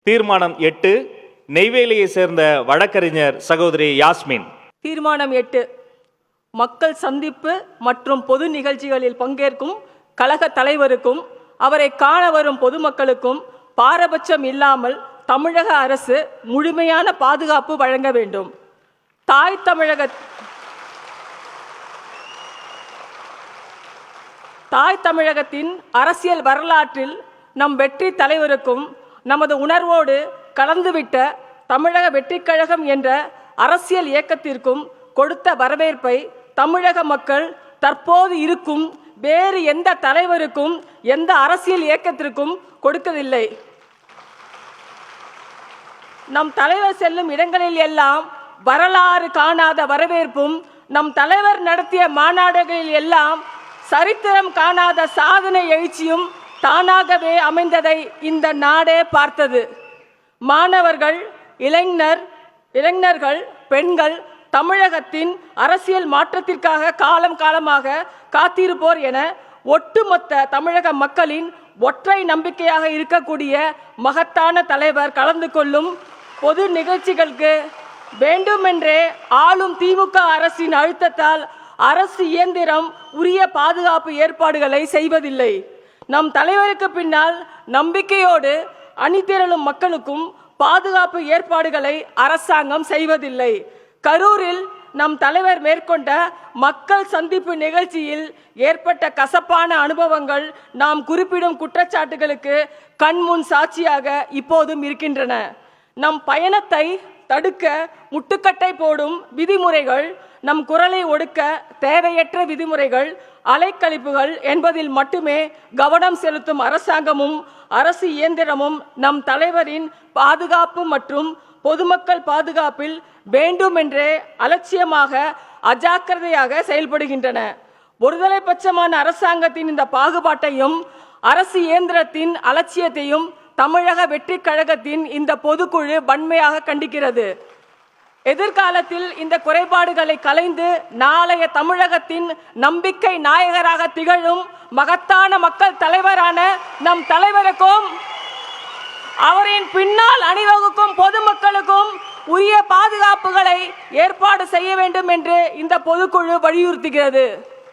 தீர்மானம் 8 நெய்வேலியை சேர்ந்த வழக்கறிஞர் சகோதரி யாஸ்மின். தீர்மானம் 8 மக்கள் சந்திப்பு மற்றும் பொது நிகழ்ச்சிகளில் பங்கேற்கும் கழக தலைவருக்கும் அவரை காண வரும் பொதுமக்களுக்கும் பாரபட்சம் இல்லாமல் தமிழக அரசு முழுமையான பாதுகாப்பு வழங்க வேண்டும். தாய் தமிழகத்தின் அரசியல் வரலாற்றில் நம் வெற்றி தலைவருக்கும் நமது உணர்வோடு கலந்துவிட்ட தமிழக வெற்றிக் கழகம் என்ற அரசியல் இயக்கத்திற்கும் கொடுத்த வரவேற்பை தமிழக மக்கள் தற்போது இருக்கும் வேறு எந்த தலைவருக்கும் எந்த அரசியல் இயக்கத்திற்கும் கொடுக்கவில்லை. நம் தலைவர் செல்லும் இடங்களில் எல்லாம் வரலாறு காணாத வரவேற்பும், நம் தலைவர் நடத்திய மாநாடுகளில் எல்லாம் சரித்திரம் காணாத சாதனை எழுச்சியும் தானாகவே அமைந்ததை இந்த நாடே பார்த்தது. மாணவர்கள், இளைஞர்கள், பெண்கள் தமிழகத்தின் அரசியல் மாற்றத்திற்காக காலமாக காத்திருப்போர் என ஒட்டுமொத்த தமிழக மக்களின் ஒற்றை நம்பிக்கையாக இருக்கக்கூடிய மகத்தான தலைவர் கலந்து கொள்ளும் பொது நிகழ்ச்சிகளுக்கு வேண்டுமென்றே ஆளும் திமுக அரசின் அழுத்தத்தால் அரசு இயந்திரம் உரிய பாதுகாப்பு ஏற்பாடுகளை செய்வதில்லை. நம் தலைவருக்கு பின்னால் நம்பிக்கையோடு அணிதிரளும் மக்களுக்கும் பாதுகாப்பு ஏற்பாடுகளை அரசாங்கம் செய்வதில்லை. கரூரில் நம் தலைவர் மேற்கொண்ட மக்கள் சந்திப்பு நிகழ்ச்சியில் ஏற்பட்ட கசப்பான அனுபவங்கள் நாம் குறிப்பிடும் குற்றச்சாட்டுகளுக்கு கண்முன் சாட்சியாக இப்போதும் இருக்கின்றன. நம் பயணத்தை தடுக்க முட்டுக்கட்டை போடும் விதிமுறைகள், நம் குரலை ஒடுக்க தேவையற்ற விதிமுறைகள், அலைக்கழிப்புகள் என்பதில் மட்டுமே கவனம் செலுத்தும் அரசாங்கமும் அரசு இயந்திரமும் நம் தலைவரின் பாதுகாப்பு மற்றும் பொதுமக்கள் பாதுகாப்பில் வேண்டுமென்றே அலட்சியமாக அஜாக்கிரதையாக செயல்படுகின்றன. ஒருதலை பட்சமான அரசாங்கத்தின் இந்த பாகுபாட்டையும் அரசு இயந்திரத்தின் அலட்சியத்தையும் தமிழக வெற்றி கழகத்தின் இந்த பொதுக்குழு வன்மையாக கண்டிக்கிறது. எதிர்காலத்தில் இந்த குறைபாடுகளை களைந்து நாளைய தமிழகத்தின் நம்பிக்கை நாயகராக திகழும் மகத்தான மக்கள் தலைவரான நம் தலைவருக்கும் அவரின் பின்னால் அணிவகுக்கும் பொதுமக்களுக்கும் உரிய பாதுகாப்புகளை ஏற்பாடு செய்ய வேண்டும் என்று இந்த பொதுக்குழு வலியுறுத்துகிறது.